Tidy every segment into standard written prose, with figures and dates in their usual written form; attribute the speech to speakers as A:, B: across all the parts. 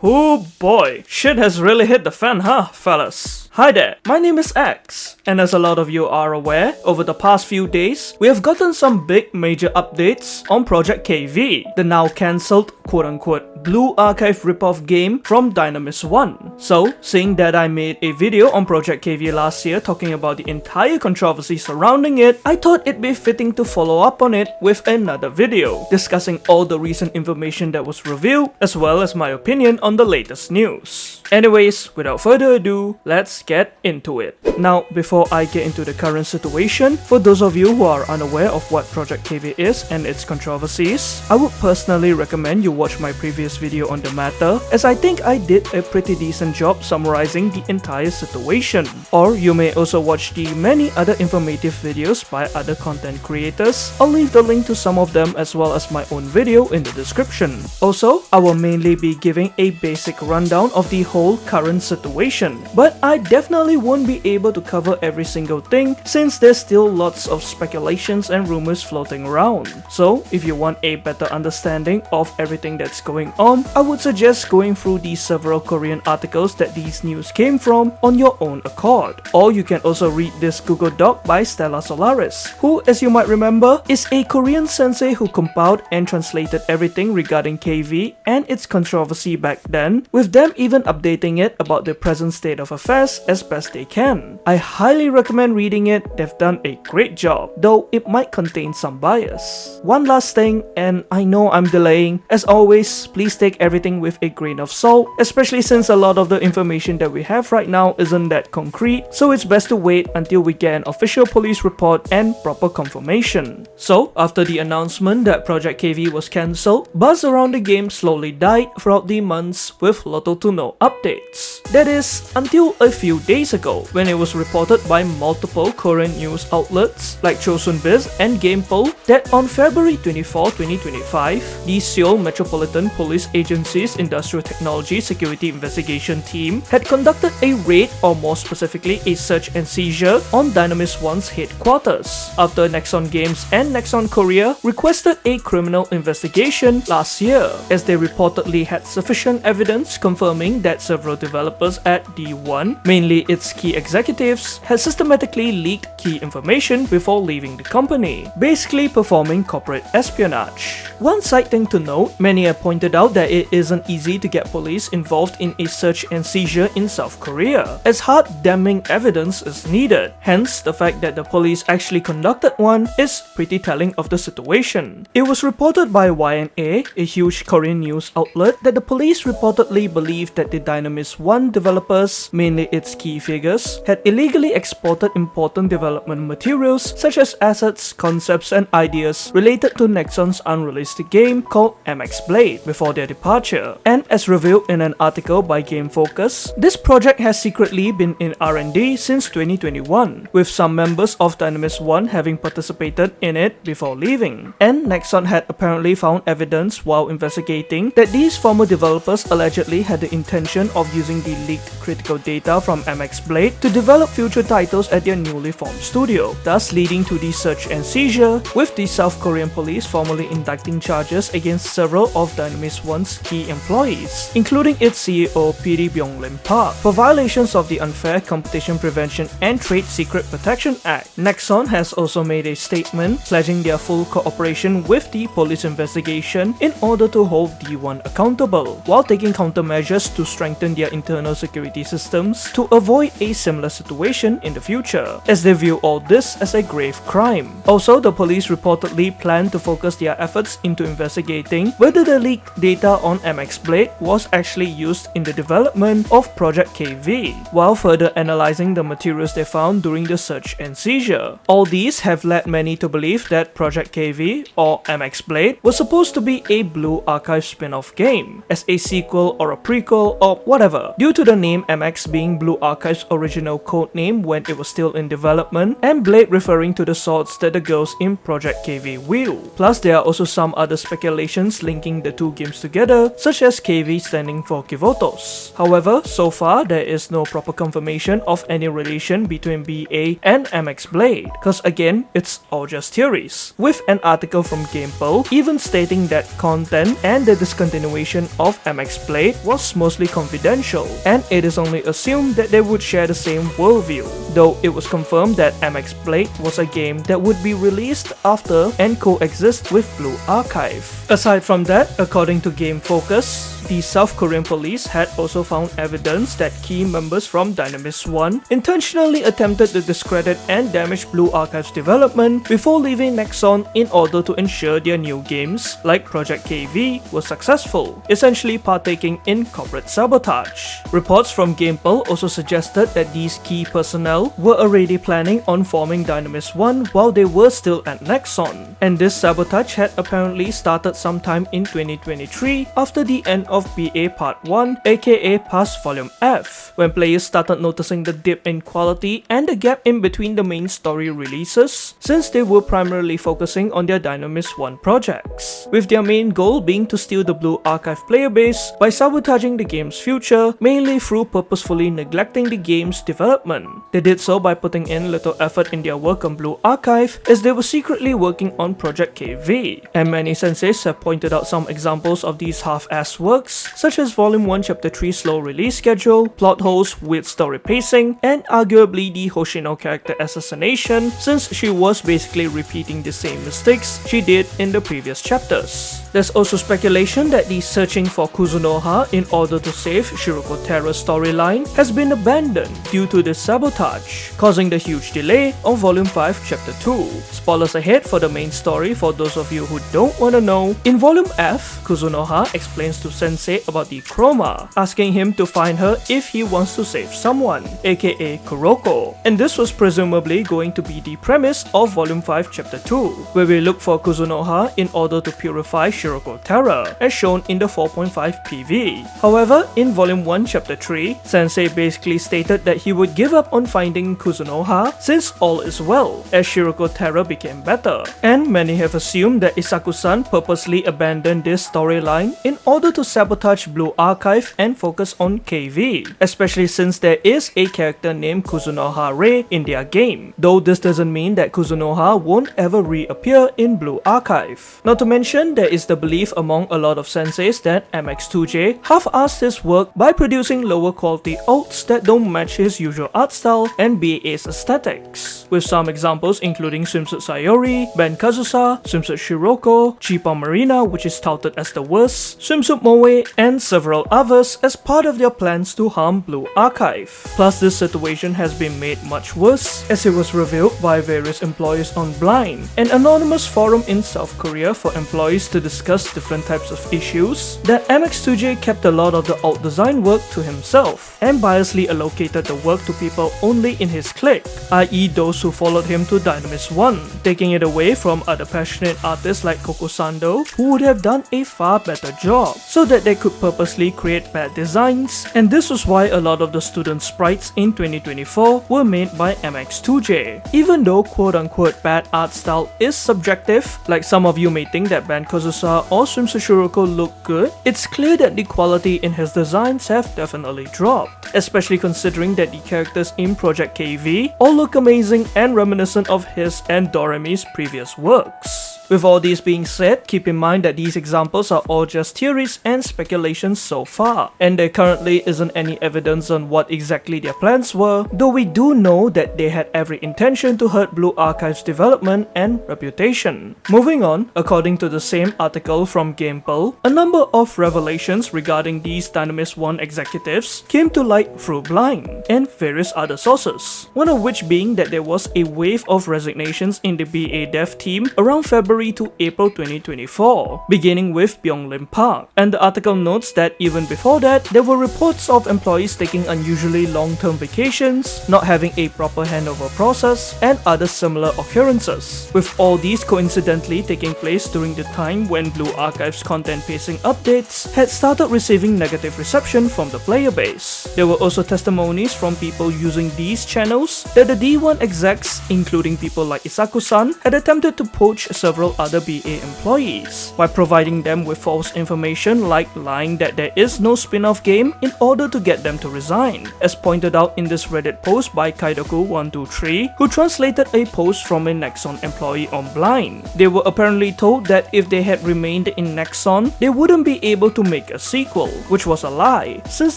A: Oh boy, shit has really hit the fan, huh, fellas? Hi there, my name is X, and as a lot of you are aware, over the past few days, we have gotten some big major updates on Project KV, the now cancelled quote-unquote Blue Archive ripoff game from Dynamis 1. So, seeing that I made a video on Project KV last year talking about the entire controversy surrounding it, I thought it'd be fitting to follow up on it with another video, discussing all the recent information that was revealed, as well as my opinion on the latest news. Anyways, without further ado, let's get into it. Now, before I get into the current situation, for those of you who are unaware of what Project KV is and its controversies, I would personally recommend you watch my previous video on the matter, as I think I did a pretty decent job summarizing the entire situation. Or you may also watch the many other informative videos by other content creators. I'll leave the link to some of them as well as my own video in the description. Also, I will mainly be giving a basic rundown of the whole current situation, but I definitely won't be able to cover every single thing since there's still lots of speculations and rumors floating around. So if you want a better understanding of everything that's going on, I would suggest going through the several Korean articles that these news came from on your own accord. Or you can also read this Google Doc by Stella Solaris, who, as you might remember, is a Korean sensei who compiled and translated everything regarding KV and its controversy back then, with them even updating it about the present state of affairs as best they can. I highly recommend reading it. They've done a great job, though it might contain some bias. One last thing, and I know I'm delaying, as always, please take everything with a grain of salt, especially since a lot of the information that we have right now isn't that concrete, so it's best to wait until we get an official police report and proper confirmation. So, after the announcement that Project KV was cancelled, buzz around the game slowly died throughout the months with little to no updates. That is, until a few days ago, when it was reported by multiple Korean news outlets like Chosun Biz and GamePol that on February 24, 2025, the Seoul Metropolitan Police Agency's Industrial Technology Security Investigation Team had conducted a raid, or more specifically a search and seizure, on Dynamis 1's headquarters, after Nexon Games and Nexon Korea requested a criminal investigation last year, as they reportedly had sufficient evidence confirming that several developers at D1, mainly its key executives, had systematically leaked key information before leaving the company, basically performing corporate espionage. One side thing to note, many have pointed out that it isn't easy to get police involved in a search and seizure in South Korea, as hard damning evidence is needed. Hence, the fact that the police actually conducted one is pretty telling of the situation. It was reported by YNA, a huge Korean news outlet, that the police reportedly believed that the Dynamis 1 developers, mainly its key figures, had illegally exported important development materials such as assets, concepts, and ideas related to Nexon's unreleased game called MX Blade before their departure. And as revealed in an article by Game Focus, this project has secretly been in R&D since 2021, with some members of Dynamis 1 having participated in it before leaving. And Nexon had apparently found evidence while investigating that these former developers allegedly had the intention of using the leaked critical data from MX Blade to develop future titles at their newly formed studio, thus leading to the search and seizure, with the South Korean police formally indicting charges against several of Dynamis 1's key employees, including its CEO PD Byung-lim Park, for violations of the Unfair Competition Prevention and Trade Secret Protection Act. Nexon has also made a statement pledging their full cooperation with the police investigation in order to hold D1 accountable, while taking countermeasures to strengthen their internal security systems to avoid a similar situation in the future, as they view all this as a grave crime. Also, the police reportedly plan to focus their efforts into investigating whether the leaked data on MX Blade was actually used in the development of Project KV, while further analyzing the materials they found during the search and seizure. All these have led many to believe that Project KV, or MX Blade, was supposed to be a Blue Archive spin-off game, as a sequel or a prequel or whatever, due to the name MX being Blue Archive's original codename when it was still in development, and Blade referring to the swords that the girls in Project KV wield. Plus, there are also some other speculations linking the two games together, such as KV standing for Kivotos. However, so far there is no proper confirmation of any relation between BA and MX Blade, cause again, it's all just theories, with an article from GamePol even stating that content and the discontinuation of MX MX Blade was mostly confidential, and it is only assumed that they would share the same worldview, though it was confirmed that MX Blade was a game that would be released after and coexist with Blue Archive. Aside from that, according to Game Focus, the South Korean police had also found evidence that key members from Dynamis 1 intentionally attempted to discredit and damage Blue Archive's development before leaving Nexon in order to ensure their new games, like Project KV, were successful, essentially partaking in corporate sabotage. Reports from GamePul also suggested that these key personnel were already planning on forming Dynamis 1 while they were still at Nexon, and this sabotage had apparently started sometime in 2023 after the end of BA Part 1, aka Past Volume F, when players started noticing the dip in quality and the gap in between the main story releases, since they were primarily focusing on their Dynamis 1 projects, with their main goal being to steal the Blue Archive player base by sabotaging the game's future, mainly through purposefully neglecting the game's development. They did so by putting in little effort in their work on Blue Archive, as they were secretly working on Project KV, and many senseis have pointed out some examples of these half-assed works, such as Volume 1 Chapter 3 slow release schedule, plot holes, weird story pacing, and arguably the Hoshino character assassination, since she was basically repeating the same mistakes she did in the previous chapters. There's also speculation that the searching for Kuzunoha in order to save Shiroko Terra's storyline has been abandoned due to this sabotage, causing the huge delay on Volume 5 Chapter 2. Spoilers ahead for the main story for those of you who don't wanna know. In Volume F, Kuzunoha explains to Sensei about the Chroma, asking him to find her if he wants to save someone, aka Kuroko, and this was presumably going to be the premise of Volume 5 Chapter 2, where we look for Kuzunoha in order to purify Shiroko Terra, as shown in the 4.5 PV. However, in Volume 1 Chapter 3, Sensei basically stated that he would give up on finding Kuzunoha since all is well, as Shiroko Terra became better, and many have assumed that Isaku-san purposely abandoned this storyline in order to sabotage Blue Archive and focus on KV, especially since there is a character named Kuzunoha Rei in their game, though this doesn't mean that Kuzunoha won't ever reappear in Blue Archive. Not to mention, there is the belief among a lot of senseis that MX2J half-assed his work by producing lower quality ults that don't match his usual art style and BA's aesthetics, with some examples including Swimsuit Sayori, Ben Kazusa, Swimsuit Shiroko, Chipa Marina, which is touted as the worst, Swimsuit Moe, and several others as part of their plans to harm Blue Archive. Plus, this situation has been made much worse, as it was revealed by various employees on Blind, an anonymous forum in South Korea for employees to discuss different types of issues, that MX2J kept a lot of the alt design work to himself, and biasly allocated the work to people only in his clique, i.e. those who followed him to Dynamis 1, taking it away from other passionate artists like Kokosando, who would have done a far better job, so that they could purposely create bad designs, and this was why a lot of the student sprites in 2024 were made by MX2J. Even though quote-unquote bad art style is subjective, like some of you may think that Ben Kazusa or Swimsuit Shiroko look good, it's clear that the quality in his designs have definitely dropped, especially considering that the characters in Project KV all look amazing and reminiscent of his and Doremi's previous works. With all these being said, keep in mind that these examples are all just theories and speculations so far, and there currently isn't any evidence on what exactly their plans were, though we do know that they had every intention to hurt Blue Archive's development and reputation. Moving on, according to the same article from GamePul, a number of revelations regarding these Dynamis 1 executives came to light through Blind and various other sources, one of which being that there was a wave of resignations in the BA dev team around February to April 2024, beginning with Byung-Lim Park, and the article notes that even before that, there were reports of employees taking unusually long-term vacations, not having a proper handover process, and other similar occurrences, with all these coincidentally taking place during the time when Blue Archive's content pacing updates had started receiving negative reception from the player base. There were also testimonies from people using these channels that the D1 execs, including people like Isaku-san, had attempted to poach several other BA employees by providing them with false information like outright lying that there is no spin-off game in order to get them to resign, as pointed out in this Reddit post by Kaidoku123, who translated a post from a Nexon employee on Blind. They were apparently told that if they had remained in Nexon, they wouldn't be able to make a sequel, which was a lie, since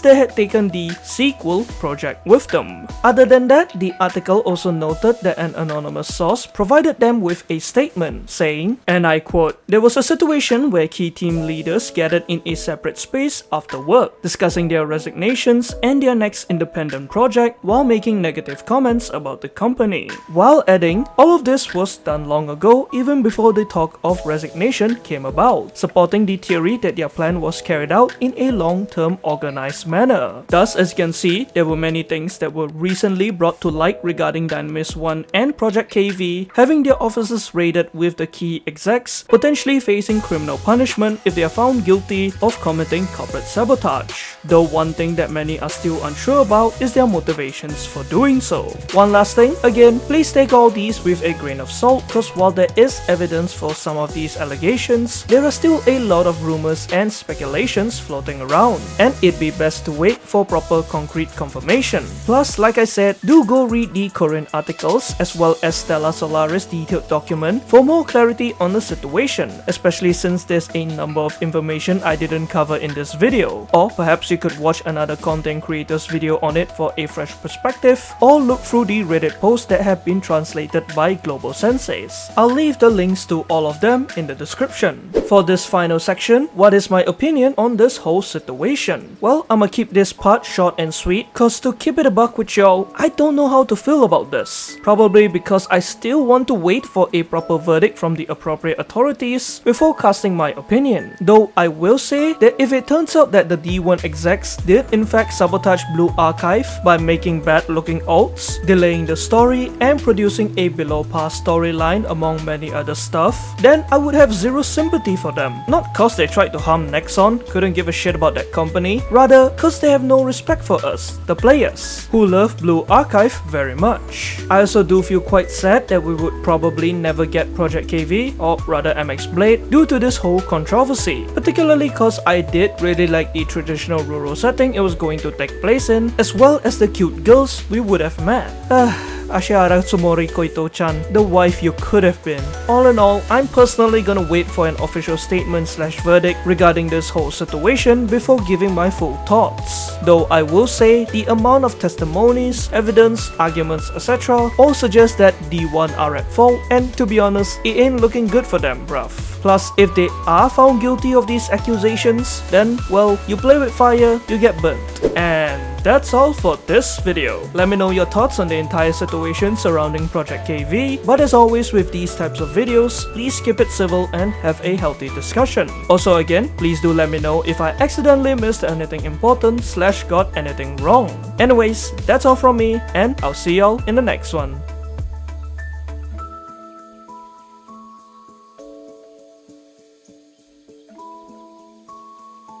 A: they had taken the sequel project with them. Other than that, the article also noted that an anonymous source provided them with a statement saying, and I quote, "There was a situation where key team leaders gathered in a separate space after work, discussing their resignations and their next independent project while making negative comments about the company," while adding, all of this was done long ago, even before the talk of resignation came about, supporting the theory that their plan was carried out in a long-term organized manner. Thus, as you can see, there were many things that were recently brought to light regarding Dynamis 1 and Project KV having their offices raided with the key execs potentially facing criminal punishment if they are found guilty of committing corporate sabotage. Though one thing that many are still unsure about is their motivations for doing so. One last thing, again, please take all these with a grain of salt, because while there is evidence for some of these allegations, there are still a lot of rumors and speculations floating around, and it'd be best to wait for proper concrete confirmation. Plus, like I said, do go read the Korean articles as well as Stella Solaris' detailed document for more clarity on the situation, especially since there's a number of information I didn't cover in this video. Or perhaps you could watch another content creator's video on it for a fresh perspective, or look through the Reddit posts that have been translated by Global Senseis. I'll leave the links to all of them in the description. For this final section, what is my opinion on this whole situation? Well, I'ma keep this part short and sweet, cause to keep it a buck with y'all, I don't know how to feel about this. Probably because I still want to wait for a proper verdict from the appropriate authorities before casting my opinion. Though I will say that if it turns out that the D1 execs did in fact sabotage Blue Archive by making bad looking alts, delaying the story, and producing a below par storyline among many other stuff, then I would have zero sympathy for them. Not cause they tried to harm Nexon, couldn't give a shit about that company, rather cause they have no respect for us, the players, who love Blue Archive very much. I also do feel quite sad that we would probably never get Project KV, or rather MX Blade, due to this whole controversy, particularly cause I did really like the traditional rural setting it was going to take place in, as well as the cute girls we would have met. Ashiara Tsumori Koito-chan, the wife you could have been. All in all, I'm personally gonna wait for an official statement / verdict regarding this whole situation before giving my full thoughts. Though I will say the amount of testimonies, evidence, arguments, etc. all suggest that D1 are at fault, and to be honest, it ain't looking good for them, bruv. Plus, if they are found guilty of these accusations, then, well, you play with fire, you get burnt. And that's all for this video. Let me know your thoughts on the entire situation surrounding Project KV, but as always with these types of videos, please keep it civil and have a healthy discussion. Also again, please do let me know if I accidentally missed anything important / got anything wrong. Anyways, that's all from me, and I'll see y'all in the next one.